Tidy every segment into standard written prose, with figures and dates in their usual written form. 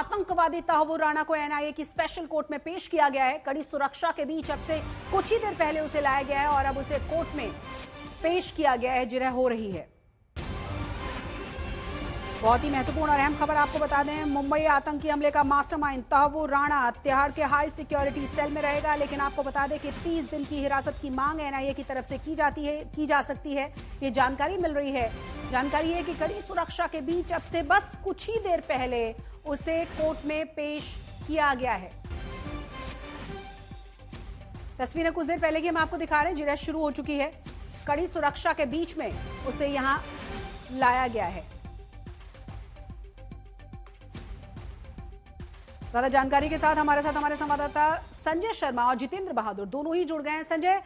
आतंकवादी तहव्वुर राणा को एनआईए की स्पेशल कोर्ट में पेश किया गया है। कड़ी सुरक्षा के बीच अब से कुछ ही देर पहले उसे लाया गया है और अब उसे कोर्ट में पेश किया गया है। जिरह हो रही है। बहुत ही महत्वपूर्ण और अहम खबर आपको बता दें, मुंबई आतंकी हमले का मास्टरमाइंड तहव्वुर राणा तिहाड़ के हाई सिक्योरिटी सेल में रहेगा। लेकिन आपको बता दें कि 30 दिन की हिरासत की मांग एनआईए की तरफ से की जा सकती है। ये जानकारी मिल रही है। जानकारी है कि कड़ी सुरक्षा के बीच अब से बस कुछ ही देर पहले उसे कोर्ट में पेश किया गया है। तस्वीरें कुछ देर पहले की हम आपको दिखा रहे हैं। जिरह शुरू हो चुकी है। कड़ी सुरक्षा के बीच में उसे यहां लाया गया है। ज्यादा जानकारी के साथ हमारे संवाददाता संजय शर्मा और जितेंद्र बहादुर दोनों ही जुड़ गए हैं। संजय,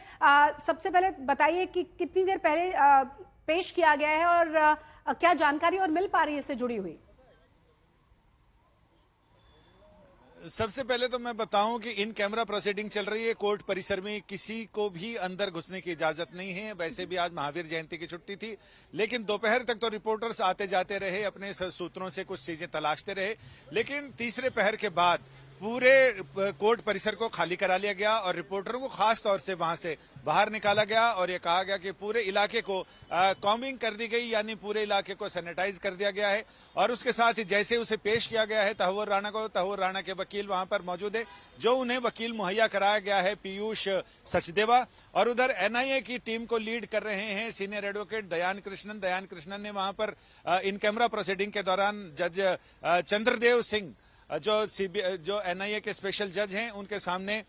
सबसे पहले बताइए कि कितनी देर पहले पेश किया गया है और क्या जानकारी और मिल पा रही है इससे जुड़ी हुई? सबसे पहले तो मैं बताऊं कि इन कैमरा प्रोसीडिंग चल रही है कोर्ट परिसर में। किसी को भी अंदर घुसने की इजाजत नहीं है। वैसे भी आज महावीर जयंती की छुट्टी थी, लेकिन दोपहर तक तो रिपोर्टर्स आते जाते रहे, अपने सूत्रों से कुछ चीजें तलाशते रहे। लेकिन तीसरे पहर के बाद पूरे कोर्ट परिसर को खाली करा लिया गया और रिपोर्टरों को खास तौर से वहां से बाहर निकाला गया और ये कहा गया कि पूरे इलाके को कॉम्बिंग कर दी गई, यानी पूरे इलाके को सैनिटाइज कर दिया गया है। और उसके साथ ही जैसे उसे पेश किया गया है तहव्वुर राणा को, तहव्वुर राणा के वकील वहां पर मौजूद है, जो उन्हें वकील मुहैया कराया गया है पीयूष सचदेवा। और उधर एनआईए की टीम को लीड कर रहे हैं सीनियर एडवोकेट दयान कृष्णन ने वहां पर इन कैमरा प्रोसीडिंग के दौरान जज चंद्रदेव सिंह जो एनआईए के स्पेशल जज हैं, उनके सामने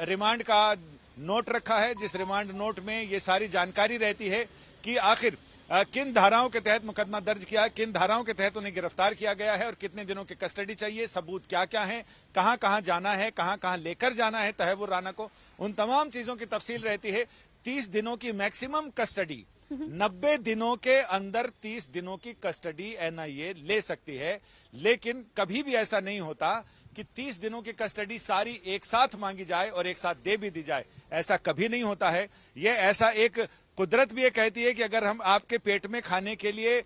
रिमांड का नोट रखा है, जिस रिमांड नोट में ये सारी जानकारी रहती है कि आखिर किन धाराओं के तहत मुकदमा दर्ज किया, किन धाराओं के तहत उन्हें गिरफ्तार किया गया है और कितने दिनों की कस्टडी चाहिए, सबूत क्या क्या है, कहां कहां जाना है, कहां कहां लेकर जाना है तहव्वुर राणा को, उन तमाम चीजों की तफसील रहती है। 30 दिनों की मैक्सिमम कस्टडी, 90 दिनों के अंदर 30 दिनों की कस्टडी एनआईए ले सकती है। लेकिन कभी भी ऐसा नहीं होता कि 30 दिनों की कस्टडी सारी एक साथ मांगी जाए और एक साथ दे भी दी जाए। ऐसा कभी नहीं होता है। ये ऐसा एक कुदरत भी ये कहती है कि अगर हम आपके पेट में खाने के लिए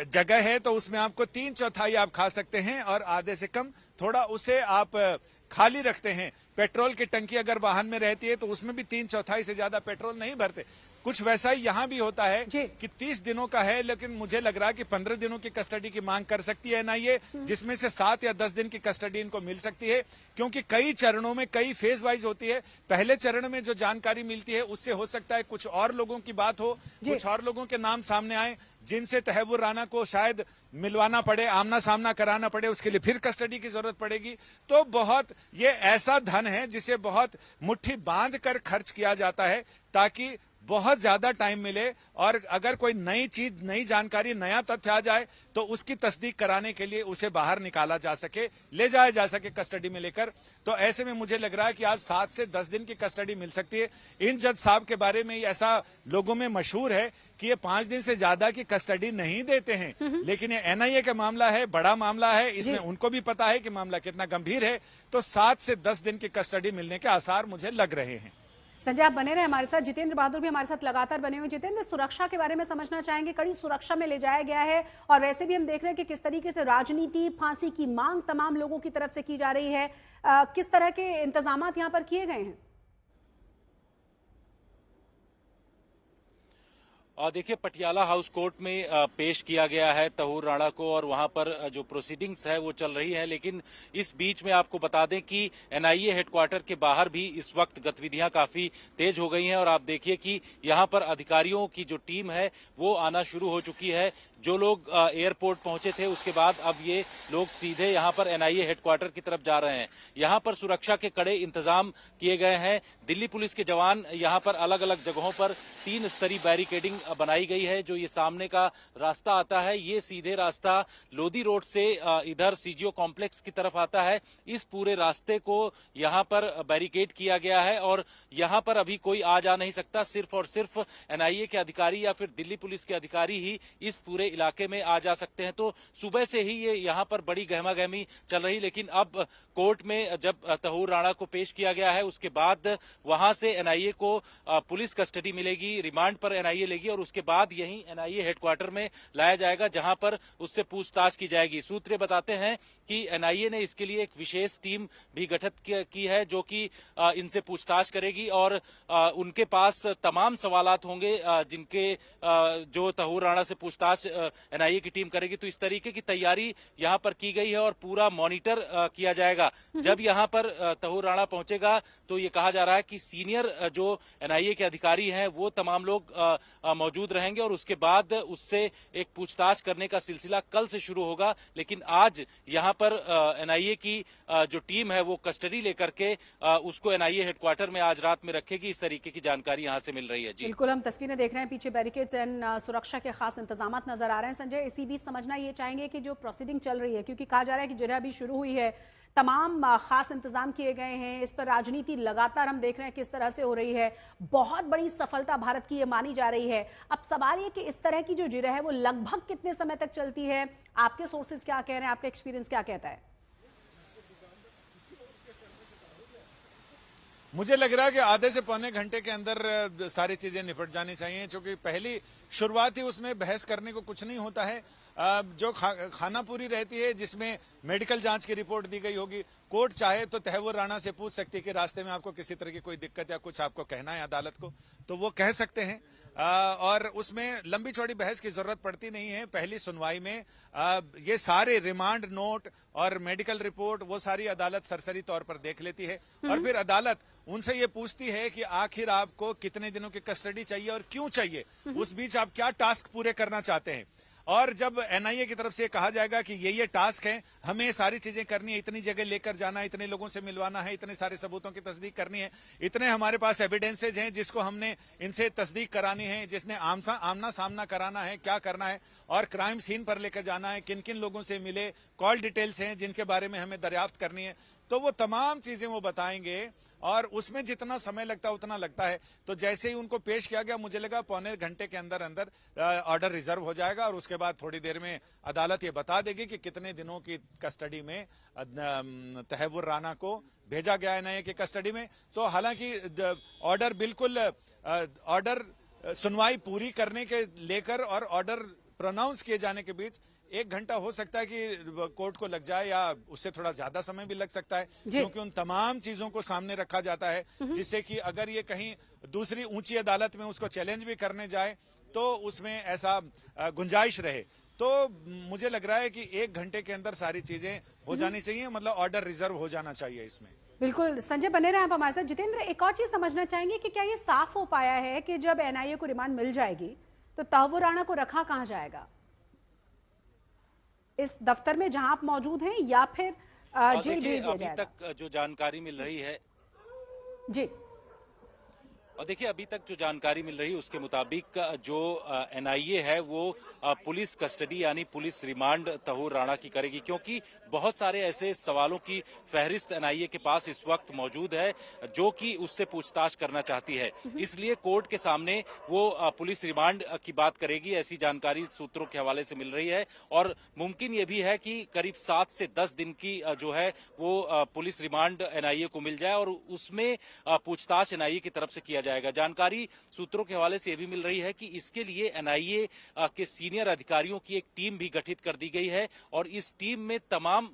जगह है तो उसमें आपको 3/4 आप खा सकते हैं और आधे से कम थोड़ा उसे आप खाली रखते हैं। पेट्रोल की टंकी अगर वाहन में रहती है तो उसमें भी 3/4 से ज्यादा पेट्रोल नहीं भरते। कुछ वैसा ही यहां भी होता है कि 30 दिनों का है, लेकिन मुझे लग रहा है कि 15 दिनों की कस्टडी की मांग कर सकती है एनआईए, जिसमें से 7 या 10 दिन की कस्टडी इनको मिल सकती है, क्योंकि कई चरणों में, कई फेज वाइज होती है। पहले चरण में जो जानकारी मिलती है उससे हो सकता है कुछ और लोगों की बात हो, कुछ और लोगों के नाम सामने आए जिनसे तहव्वुर राणा को शायद मिलवाना पड़े, आमना सामना कराना पड़े, उसके लिए फिर कस्टडी की जरूरत पड़ेगी। तो बहुत ये ऐसा धन है जिसे बहुत मुट्ठी बांध कर खर्च किया जाता है ताकि बहुत ज्यादा टाइम मिले और अगर कोई नई चीज, नई जानकारी, नया तथ्य आ जाए तो उसकी तस्दीक कराने के लिए उसे बाहर निकाला जा सके, ले जाया जा सके कस्टडी में लेकर। तो ऐसे में मुझे लग रहा है कि आज 7 से 10 दिन की कस्टडी मिल सकती है। इन जज साहब के बारे में ऐसा लोगों में मशहूर है कि ये 5 दिन से ज्यादा की कस्टडी नहीं देते हैं, लेकिन ये एनआईए का मामला है, बड़ा मामला है, इसमें उनको भी पता है कि मामला कितना गंभीर है। तो 7 से 10 दिन की कस्टडी मिलने के आसार मुझे लग रहे हैं। संजय, आप बने रहे हमारे साथ। जितेंद्र बहादुर भी हमारे साथ लगातार बने हुए। जितेंद्र, सुरक्षा के बारे में समझना चाहेंगे। कड़ी सुरक्षा में ले जाया गया है और वैसे भी हम देख रहे हैं कि किस तरीके से राजनीति, फांसी की मांग तमाम लोगों की तरफ से की जा रही है। किस तरह के इंतजामात यहाँ पर किए गए हैं? और देखिए, पटियाला हाउस कोर्ट में पेश किया गया है तहव्वुर राणा को और वहां पर जो प्रोसीडिंग्स है वो चल रही है। लेकिन इस बीच में आपको बता दें कि एनआईए हेडक्वार्टर के बाहर भी इस वक्त गतिविधियां काफी तेज हो गई हैं और आप देखिए कि यहां पर अधिकारियों की जो टीम है वो आना शुरू हो चुकी है। जो लोग एयरपोर्ट पहुंचे थे उसके बाद अब ये लोग सीधे यहां पर एनआईए हेडक्वार्टर की तरफ जा रहे हैं। यहां पर सुरक्षा के कड़े इंतजाम किए गए हैं। दिल्ली पुलिस के जवान यहां पर अलग अलग जगहों पर 3 स्तरीय बैरिकेडिंग बनाई गई है। जो ये सामने का रास्ता आता है ये सीधे रास्ता लोधी रोड से इधर सीजीओ कॉम्प्लेक्स की तरफ आता है। इस पूरे रास्ते को यहां पर बैरिकेड किया गया है और यहां पर अभी कोई आ जा नहीं सकता। सिर्फ और सिर्फ एनआईए के अधिकारी या फिर दिल्ली पुलिस के अधिकारी ही इस पूरे इलाके में आ जा सकते हैं। तो सुबह से ही ये यहाँ पर बड़ी गहमा-गहमी चल रही, लेकिन अब कोर्ट में जब तहूर राणा को पेश किया गया है उसके बाद वहां से एनआईए को पुलिस कस्टडी मिलेगी, रिमांड पर एनआईए लेगी और उसके बाद यहीं एनआईए हेडक्वार्टर में लाया जाएगा, जहां पर उससे पूछताछ की जाएगी। सूत्र बताते हैं कि एनआईए ने इसके लिए एक विशेष टीम भी गठित की है जो कि इनसे पूछताछ करेगी और उनके पास तमाम सवालात होंगे जिनके जो तहूर राणा से पूछताछ एनआईए की टीम करेगी। तो इस तरीके की तैयारी यहां पर की गई है और पूरा मॉनिटर किया जाएगा। जब यहां पर तहूर राणा पहुंचेगा तो ये कहा जा रहा है कि सीनियर जो एनआईए के अधिकारी हैं वो तमाम लोग मौजूद रहेंगे और उसके बाद उससे एक पूछताछ करने का सिलसिला कल से शुरू होगा। लेकिन आज यहां पर एनआईए की जो टीम है वो कस्टडी लेकर के उसको एनआईए हेडक्वार्टर में आज रात में रखेगी। इस तरीके की जानकारी यहां से मिल रही है। जी बिल्कुल, हम तस्वीरें देख रहे हैं, पीछे बैरिकेड्स एंड सुरक्षा के खास इंतजाम नजर आ रहे हैं। संजय, इसी बीच समझना ये चाहेंगे कि जो प्रोसीडिंग चल रही है, क्योंकि कहा जा रहा है कि जिरह अभी शुरू हुई है, तमाम खास इंतजाम किए गए हैं, इस पर राजनीति लगातार हम देख रहे हैं किस तरह से हो रही है। बहुत बड़ी सफलता भारत की ये मानी जा रही है। अब सवाल ये कि इस तरह की जो जिरह है वो लगभग कितने समय तक चलती है? आपके सोर्सेज क्या कह रहे हैं, आपका एक्सपीरियंस क्या कहता है? मुझे लग रहा है कि आधे से पौने घंटे के अंदर सारी चीजें निपट जानी चाहिए, क्योंकि पहली शुरुआत ही उसमें बहस करने को कुछ नहीं होता है। जो खाना पूरी रहती है जिसमें मेडिकल जांच की रिपोर्ट दी गई होगी, कोर्ट चाहे तो तहव्वुर राणा से पूछ सकती है कि रास्ते में आपको किसी तरह की कोई दिक्कत या कुछ आपको कहना है अदालत को, तो वो कह सकते हैं। और उसमें लंबी चौड़ी बहस की जरूरत पड़ती नहीं है। पहली सुनवाई में ये सारे रिमांड नोट और मेडिकल रिपोर्ट वो सारी अदालत सरसरी तौर पर देख लेती है और फिर अदालत उनसे ये पूछती है कि आखिर आपको कितने दिनों की कस्टडी चाहिए और क्यों चाहिए, उस बीच आप क्या टास्क पूरे करना चाहते हैं। और जब एनआईए की तरफ से कहा जाएगा कि ये टास्क है, हमें सारी चीजें करनी है, इतनी जगह लेकर जाना है, इतने लोगों से मिलवाना है, इतने सारे सबूतों की तस्दीक करनी है, इतने हमारे पास एविडेंसेज हैं जिसको हमने इनसे तस्दीक करानी है, जिसने आमना सामना कराना है, क्या करना है और क्राइम सीन पर लेकर जाना है, किन किन लोगों से मिले, कॉल डिटेल्स हैं जिनके बारे में हमें दरियाफ्त करनी है, तो वो तमाम चीजें वो बताएंगे और उसमें जितना समय लगता है उतना लगता है। तो जैसे ही उनको पेश किया गया, मुझे लगा पौने घंटे के अंदर अंदर ऑर्डर रिजर्व हो जाएगा और उसके बाद थोड़ी देर में अदालत ये बता देगी कि कितने दिनों की कस्टडी में तहव्वुर राणा को भेजा गया है एनआईए की कस्टडी में। तो हालांकि ऑर्डर बिल्कुल ऑर्डर सुनवाई पूरी करने के लेकर और ऑर्डर प्रोनाउंस किए जाने के बीच 1 घंटा हो सकता है कि कोर्ट को लग जाए या उससे थोड़ा ज्यादा समय भी लग सकता है, क्योंकि उन तमाम चीजों को सामने रखा जाता है जिससे कि अगर ये कहीं दूसरी ऊंची अदालत में उसको चैलेंज भी करने जाए तो उसमें ऐसा गुंजाइश रहे। तो मुझे लग रहा है कि 1 घंटे के अंदर सारी चीजें हो जानी चाहिए, मतलब ऑर्डर रिजर्व हो जाना चाहिए इसमें। बिल्कुल संजय, बने रहे आप हमारे साथ। जितेंद्र, एक और चीज समझना चाहेंगे कि क्या ये साफ हो पाया है कि जब एनआईए को रिमांड मिल जाएगी तो तहव्वुर राणा को रखा कहां जाएगा? इस दफ्तर में जहां आप मौजूद हैं या फिर जेल भेज दिया जाएगा? अभी तक जो जानकारी मिल रही है जी, और देखिए अभी तक जो जानकारी मिल रही है उसके मुताबिक जो एनआईए है वो पुलिस कस्टडी यानी पुलिस रिमांड तहूर राणा की करेगी, क्योंकि बहुत सारे ऐसे सवालों की फहरिस्त एनआईए के पास इस वक्त मौजूद है जो कि उससे पूछताछ करना चाहती है। इसलिए कोर्ट के सामने वो पुलिस रिमांड की बात करेगी, ऐसी जानकारी सूत्रों के हवाले से मिल रही है। और मुमकिन ये भी है कि करीब 7 से 10 दिन की जो है वो पुलिस रिमांड एनआईए को मिल जाए और उसमें पूछताछ एनआईए की तरफ से किया जाएगा। जानकारी सूत्रों के हवाले से यह भी मिल रही है कि इसके लिए एनआईए के सीनियर अधिकारियों की एक टीम भी गठित कर दी गई है और इस टीम में तमाम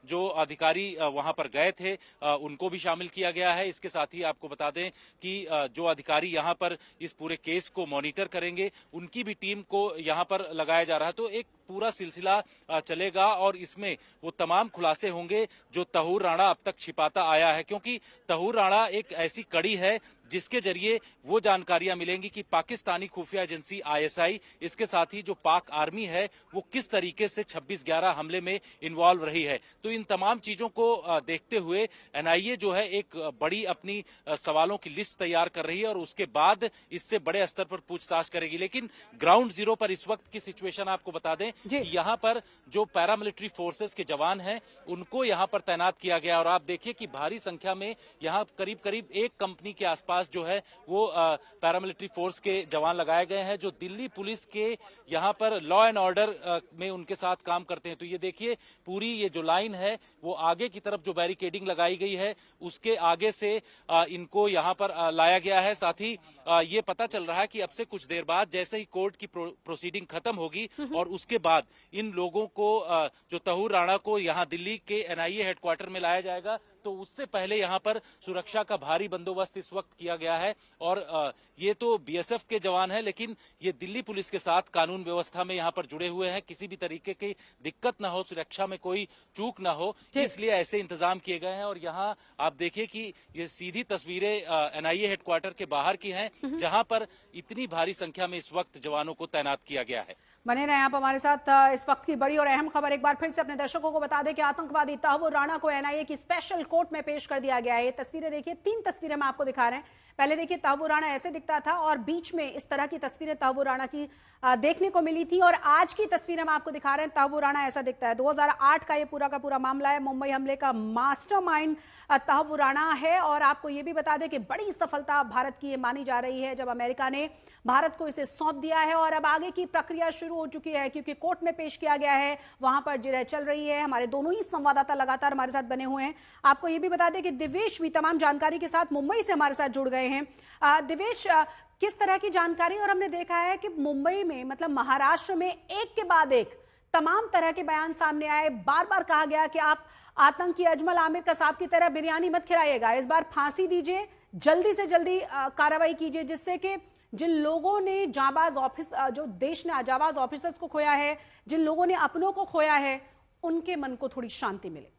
जो अधिकारी वहां पर गए थे उनको भी शामिल किया गया है। इसके साथ ही आपको बता दें कि जो अधिकारी यहां पर इस पूरे केस को मॉनिटर करेंगे उनकी भी टीम को यहां पर लगाया जा रहा है। तो एक पूरा सिलसिला चलेगा और इसमें वो तमाम खुलासे होंगे जो तहूर राणा अब तक छिपाता आया है, क्योंकि तहूर राणा एक ऐसी कड़ी है जिसके जरिए वो जानकारियां मिलेंगी कि पाकिस्तानी खुफिया एजेंसी आईएसआई, इसके साथ ही जो पाक आर्मी है वो किस तरीके से 26/11 हमले में इन्वॉल्व रही है। तो इन तमाम चीजों को देखते हुए एनआईए जो है एक बड़ी अपनी सवालों की लिस्ट तैयार कर रही है और उसके बाद इससे बड़े स्तर पर पूछताछ करेगी। लेकिन ग्राउंड जीरो पर इस वक्त की सिचुएशन आपको बता दें कि यहाँ पर जो पैरामिलिट्री फोर्सेस के जवान हैं उनको यहाँ पर तैनात किया गया। और आप देखिए कि भारी संख्या में यहाँ करीब करीब एक कंपनी के आसपास जो है वो पैरामिलिट्री फोर्स के जवान लगाए गए हैं, जो दिल्ली पुलिस के यहाँ पर लॉ एंड ऑर्डर में उनके साथ काम करते हैं। तो ये देखिए पूरी ये जो लाइन है वो आगे की तरफ जो बैरिकेडिंग लगाई गई है उसके आगे से इनको यहाँ पर लाया गया है। साथ ही ये पता चल रहा है कि अब से कुछ देर बाद जैसे ही कोर्ट की प्रोसीडिंग खत्म होगी और उसके बाद इन लोगों को जो तहूर राणा को यहाँ दिल्ली के एनआईए हेडक्वार्टर में लाया जाएगा। तो उससे पहले यहाँ पर सुरक्षा का भारी बंदोबस्त इस वक्त किया गया है। और ये तो बीएसएफ के जवान हैं, लेकिन ये दिल्ली पुलिस के साथ कानून व्यवस्था में यहाँ पर जुड़े हुए हैं। किसी भी तरीके की दिक्कत ना हो, सुरक्षा में कोई चूक ना हो, इसलिए ऐसे इंतजाम किए गए हैं। और यहाँ आप देखिए कि ये सीधी तस्वीरें एनआईए हेडक्वार्टर के बाहर की हैं, जहां पर इतनी भारी संख्या में इस वक्त जवानों को तैनात किया गया है। बने रहे आप हमारे साथ। इस वक्त की बड़ी और अहम खबर एक बार फिर से अपने दर्शकों को बता दें कि आतंकवादी तहव्वुर राणा को एनआईए की स्पेशल कोर्ट में पेश कर दिया गया है। ये तस्वीरें देखिए, 3 तस्वीरें हम आपको दिखा रहे हैं। पहले देखिए तहव्वुर राणा ऐसे दिखता था और बीच में इस तरह की तस्वीरें तहव्वुर राणा की देखने को मिली थी। और आज की तस्वीर हम आपको दिखा रहे हैं, तहव्वुर राणा ऐसा दिखता है। 2008 का ये पूरा का पूरा मामला है। मुंबई हमले का मास्टरमाइंड तहव्वुर राणा है। और आपको ये भी बता दें कि बड़ी सफलता भारत की ये मानी जा रही है जब अमेरिका ने भारत को इसे सौंप दिया है। और अब आगे की प्रक्रिया शुरू हो चुकी है, क्योंकि कोर्ट में पेश किया गया है, वहां पर जिरह चल रही है। हमारे दोनों ही संवाददाता लगातार हमारे साथ बने हुए हैं। आपको ये भी बता दें कि दिवेश भी तमाम जानकारी के साथ मुंबई से हमारे साथ जुड़ गए हैं। दिवेश, किस तरह की जानकारी? और हमने देखा है कि मुंबई में, मतलब महाराष्ट्र में, एक के बाद एक तमाम तरह के बयान सामने आए। बार बार कहा गया कि आप आतंकी अजमल आमिर कसाब की तरह बिरयानी मत खिलाइएगा, इस बार फांसी दीजिए, जल्दी से जल्दी कार्रवाई कीजिए, जिससे कि जिन लोगों ने जो देश ने जाबाज ऑफिसर्स को खोया है, जिन लोगों ने अपनों को खोया है, उनके मन को थोड़ी शांति मिले।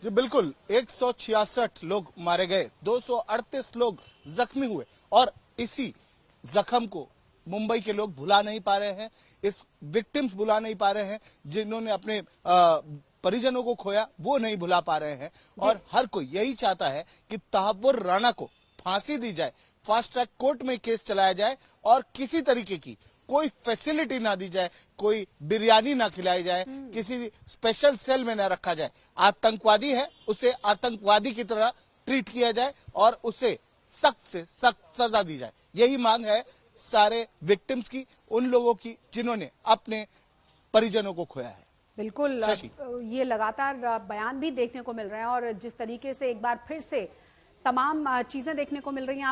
जी बिल्कुल, 166 लोग मारे गए, 238 लोग जख्मी हुए। और इसी जख्म को मुंबई के लोग भुला नहीं पा रहे हैं, इस विक्टिम्स भुला नहीं पा रहे हैं, जिन्होंने अपने परिजनों को खोया वो नहीं भुला पा रहे हैं। और हर कोई यही चाहता है कि तहव्वुर राणा को फांसी दी जाए, फास्ट ट्रैक कोर्ट में केस चलाया जाए और किसी तरीके की कोई फैसिलिटी ना दी जाए, कोई बिरयानी ना खिलाई जाए, किसी स्पेशल सेल में ना रखा जाए। आतंकवादी है, उसे आतंकवादी की तरह ट्रीट किया जाए और उसे सख्त से सख्त सजा दी जाए। यही मांग है सारे विक्टिम्स की, उन लोगों की जिन्होंने अपने परिजनों को खोया है। बिल्कुल, ये लगातार बयान भी देखने को मिल रहे हैं और जिस तरीके से एक बार फिर से तमाम चीजें देखने को मिल रही हैं।